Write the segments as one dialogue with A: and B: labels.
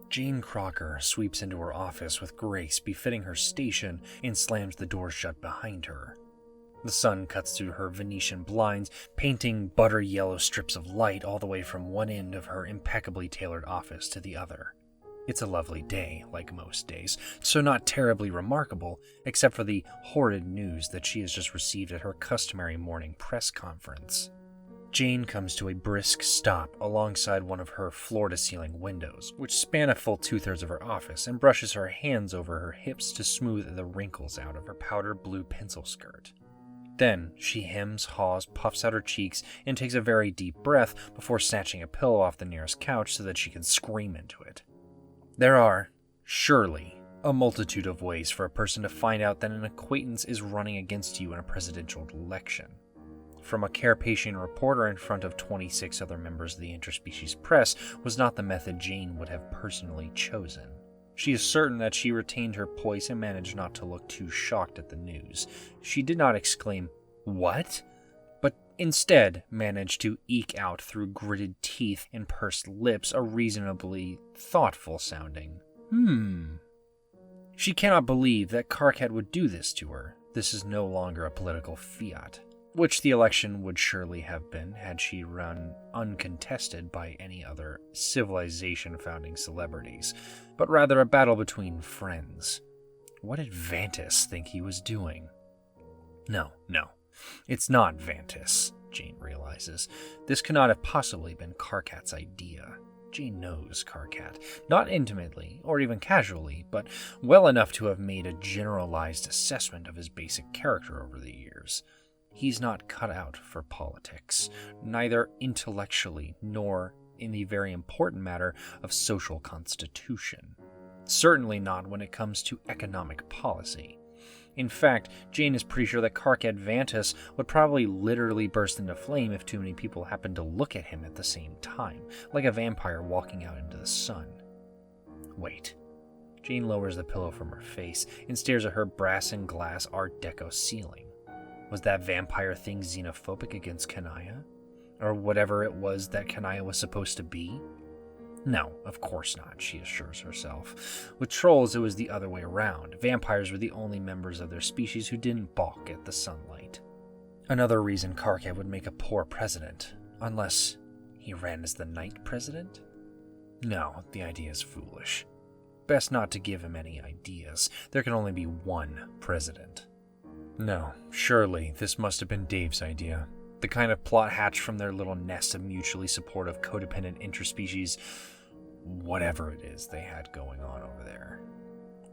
A: Jane Crocker sweeps into her office with grace befitting her station and slams the door shut behind her. The sun cuts through her Venetian blinds, painting butter yellow strips of light all the way from one end of her impeccably tailored office to the other. It's a lovely day, like most days, so not terribly remarkable, except for the horrid news that she has just received at her customary morning press conference. Jane comes to a brisk stop alongside one of her floor-to-ceiling windows, which span a full 2/3 of her office, and brushes her hands over her hips to smooth the wrinkles out of her powder blue pencil skirt. Then she hems, haws, puffs out her cheeks, and takes a very deep breath before snatching a pillow off the nearest couch so that she can scream into it. There are, surely, a multitude of ways for a person to find out that an acquaintance is running against you in a presidential election. From a Karkatian reporter in front of 26 other members of the interspecies press was not the method Jane would have personally chosen. She is certain that she retained her poise and managed not to look too shocked at the news. She did not exclaim, "What?" but instead managed to eke out through gritted teeth and pursed lips a reasonably thoughtful sounding, She cannot believe that Karkat would do this to her. This is no longer a political fiat, which the election would surely have been had she run uncontested by any other civilization-founding celebrities, but rather a battle between friends. What did Vantis think he was doing? No, it's not Vantis, Jane realizes. This cannot have possibly been Karkat's idea. Jane knows Karkat, not intimately or even casually, but well enough to have made a generalized assessment of his basic character over the years. He's not cut out for politics, neither intellectually nor in the very important matter of social constitution. Certainly not when it comes to economic policy. In fact, Jane is pretty sure that Karkat Vantis would probably literally burst into flame if too many people happened to look at him at the same time, like a vampire walking out into the sun. Wait. Jane lowers the pillow from her face and stares at her brass and glass Art Deco ceiling. Was that vampire thing xenophobic against Kanaya? Or whatever it was that Kanaya was supposed to be? No, of course not, she assures herself. With trolls, it was the other way around. Vampires were the only members of their species who didn't balk at the sunlight. Another reason Karkat would make a poor president, unless he ran as the night president? No, the idea is foolish. Best not to give him any ideas. There can only be one president. No, surely this must have been Dave's idea. The kind of plot hatched from their little nest of mutually supportive codependent interspecies, whatever it is they had going on over there.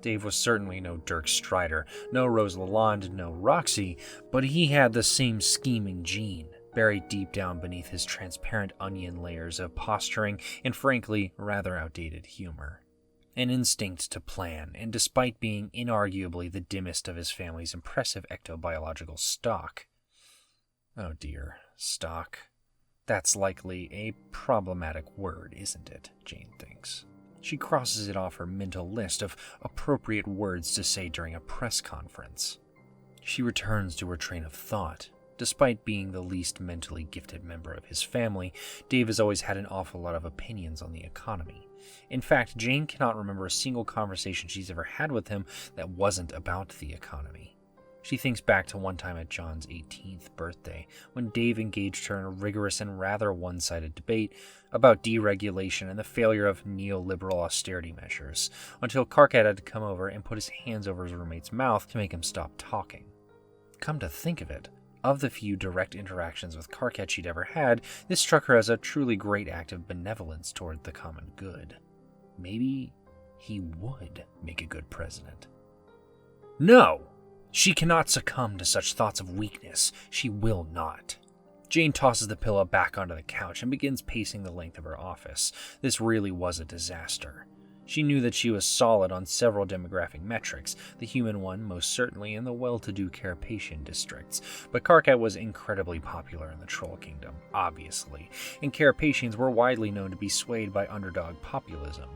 A: Dave was certainly no Dirk Strider, no Rose Lalonde, no Roxy, but he had the same scheming gene, buried deep down beneath his transparent onion layers of posturing and frankly rather outdated humor. An instinct to plan, and despite being inarguably the dimmest of his family's impressive ectobiological stock. Oh dear, stock. That's likely a problematic word, isn't it? Jane thinks. She crosses it off her mental list of appropriate words to say during a press conference. She returns to her train of thought. Despite being the least mentally gifted member of his family, Dave has always had an awful lot of opinions on the economy. In fact, Jane cannot remember a single conversation she's ever had with him that wasn't about the economy. She thinks back to one time at John's 18th birthday, when Dave engaged her in a rigorous and rather one-sided debate about deregulation and the failure of neoliberal austerity measures, until Karkat had to come over and put his hands over his roommate's mouth to make him stop talking. Come to think of it, of the few direct interactions with Karkat she'd ever had, this struck her as a truly great act of benevolence toward the common good. Maybe he would make a good president. No! She cannot succumb to such thoughts of weakness. She will not. Jane tosses the pillow back onto the couch and begins pacing the length of her office. This really was a disaster. She knew that she was solid on several demographic metrics, the human one most certainly in the well-to-do Karkatian districts, but Karkat was incredibly popular in the Troll Kingdom, obviously, and Karkatians were widely known to be swayed by underdog populism.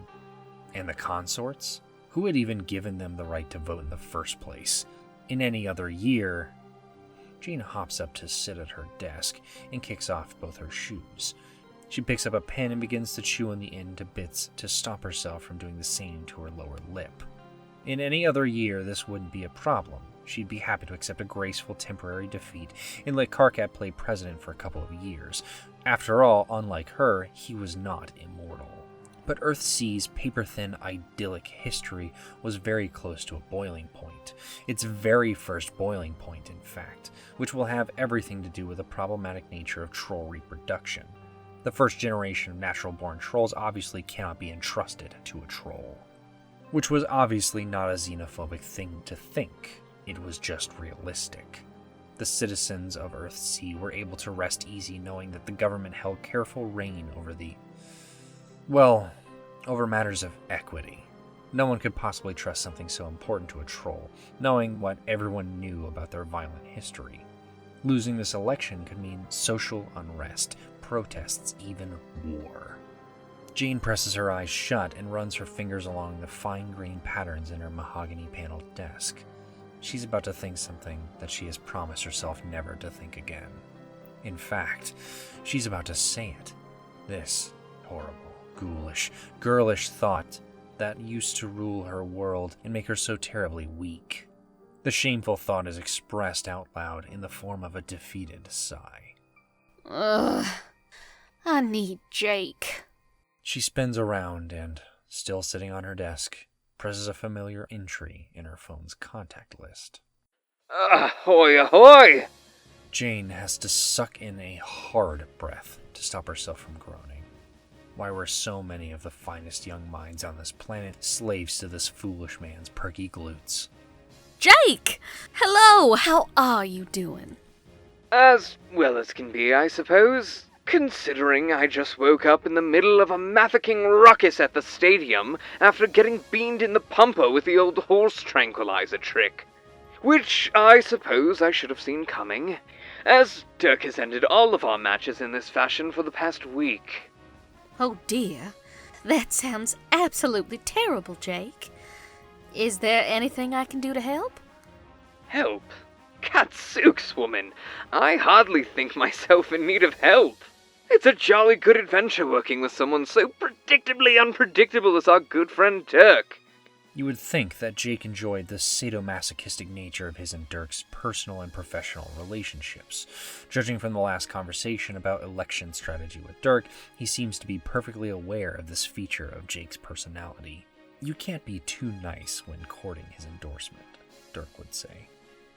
A: And the consorts? Who had even given them the right to vote in the first place? In any other year... Jane hops up to sit at her desk and kicks off both her shoes. She picks up a pen and begins to chew on the end to bits to stop herself from doing the same to her lower lip. In any other year, this wouldn't be a problem. She'd be happy to accept a graceful temporary defeat and let Karkat play president for a couple of years. After all, unlike her, he was not immortal. But Earthsea's paper-thin, idyllic history was very close to a boiling point. Its very first boiling point, in fact, which will have everything to do with the problematic nature of troll reproduction. The first generation of natural-born trolls obviously cannot be entrusted to a troll. Which was obviously not a xenophobic thing to think. It was just realistic. The citizens of Earthsea were able to rest easy knowing that the government held careful reign over matters of equity. No one could possibly trust something so important to a troll, knowing what everyone knew about their violent history. Losing this election could mean social unrest, protests, even war. Jane presses her eyes shut and runs her fingers along the fine-grained patterns in her mahogany-paneled desk. She's about to think something that she has promised herself never to think again. In fact, she's about to say it. This horrible, ghoulish, girlish thought that used to rule her world and make her so terribly weak. The shameful thought is expressed out loud in the form of a defeated sigh.
B: Ugh, I need Jake.
A: She spins around and, still sitting on her desk, presses a familiar entry in her phone's contact list.
C: Ahoy, ahoy!
A: Jane has to suck in a hard breath to stop herself from groaning. Why were so many of the finest young minds on this planet slaves to this foolish man's perky glutes?
B: Jake! Hello, how are you doing?
C: As well as can be, I suppose. Considering I just woke up in the middle of a maffecking ruckus at the stadium after getting beamed in the pumper with the old horse tranquilizer trick. Which I suppose I should have seen coming, as Dirk has ended all of our matches in this fashion for the past week.
B: Oh dear, that sounds absolutely terrible, Jake. Is there anything I can do to help?
C: Help? Katsooks, woman. I hardly think myself in need of help. It's a jolly good adventure working with someone so predictably unpredictable as our good friend Dirk.
A: You would think that Jake enjoyed the sadomasochistic nature of his and Dirk's personal and professional relationships. Judging from the last conversation about election strategy with Dirk, he seems to be perfectly aware of this feature of Jake's personality. You can't be too nice when courting his endorsement, Dirk would say.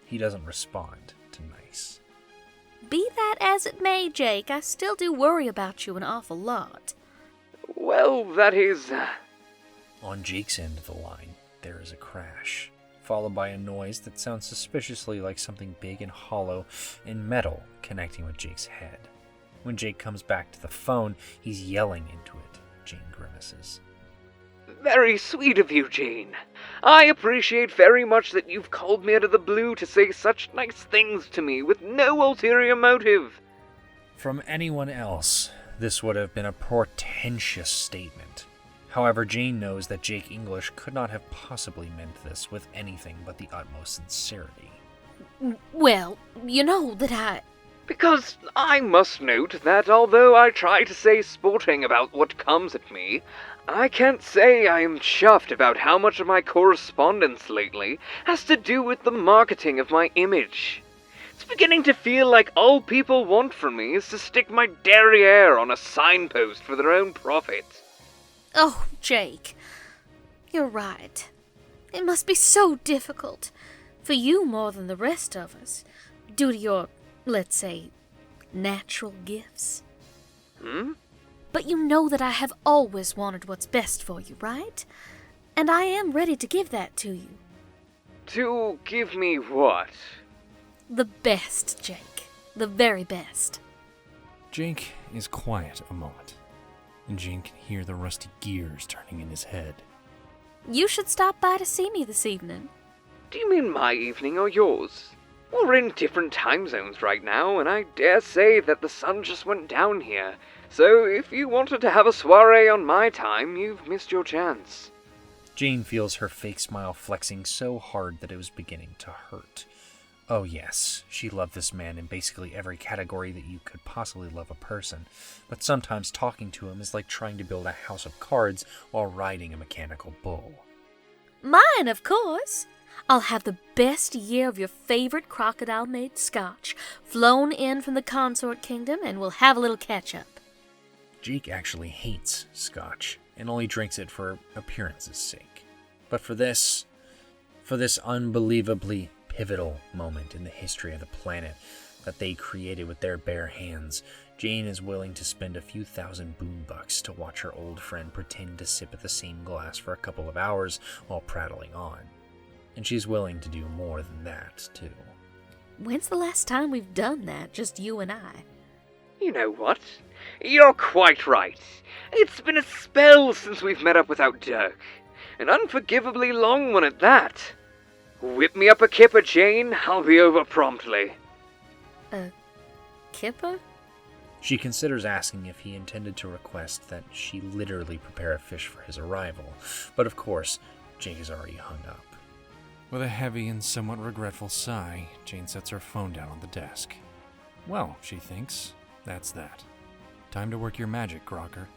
A: He doesn't respond to nice.
B: Be that as it may, Jake, I still do worry about you an awful lot.
C: Well, that is...
A: On Jake's end of the line, there is a crash, followed by a noise that sounds suspiciously like something big and hollow and metal connecting with Jake's head. When Jake comes back to the phone, he's yelling into it. Jane grimaces.
C: Very sweet of you, Jane. I appreciate very much that you've called me out of the blue to say such nice things to me with no ulterior motive.
A: From anyone else, this would have been a portentous statement. However, Jane knows that Jake English could not have possibly meant this with anything but the utmost sincerity.
B: Well, you know that
C: Because I must note that although I try to say sporting about what comes at me, I can't say I am chuffed about how much of my correspondence lately has to do with the marketing of my image. It's beginning to feel like all people want from me is to stick my derriere on a signpost for their own profit.
B: Oh, Jake, you're right. It must be so difficult, for you more than the rest of us, due to your, let's say, natural gifts. But you know that I have always wanted what's best for you, right? And I am ready to give that to you.
C: To give me what?
B: The best, Jake. The very best.
A: Jake is quiet a moment, and Jane can hear the rusty gears turning in his head.
B: You should stop by to see me this evening.
C: Do you mean my evening or yours? We're in different time zones right now, and I dare say that the sun just went down here. So if you wanted to have a soiree on my time, you've missed your chance.
A: Jane feels her fake smile flexing so hard that it was beginning to hurt. Oh yes, she loved this man in basically every category that you could possibly love a person, but sometimes talking to him is like trying to build a house of cards while riding a mechanical bull.
B: Mine, of course. I'll have the best year of your favorite crocodile-made scotch, flown in from the consort kingdom, and we'll have a little catch-up.
A: Jake actually hates scotch, and only drinks it for appearance's sake. But for this unbelievably pivotal moment in the history of the planet that they created with their bare hands, Jane is willing to spend a few thousand boonbucks to watch her old friend pretend to sip at the same glass for a couple of hours while prattling on. And she's willing to do more than that, too.
B: When's the last time we've done that, just you and I?
C: You know what? You're quite right. It's been a spell since we've met up without Dirk. An unforgivably long one at that. Whip me up a kipper, Jane. I'll be over promptly.
B: A kipper?
A: She considers asking if he intended to request that she literally prepare a fish for his arrival, but of course, Jake has already hung up.
D: With a heavy and somewhat regretful sigh, Jane sets her phone down on the desk. Well, she thinks, that's that. Time to work your magic, Crocker.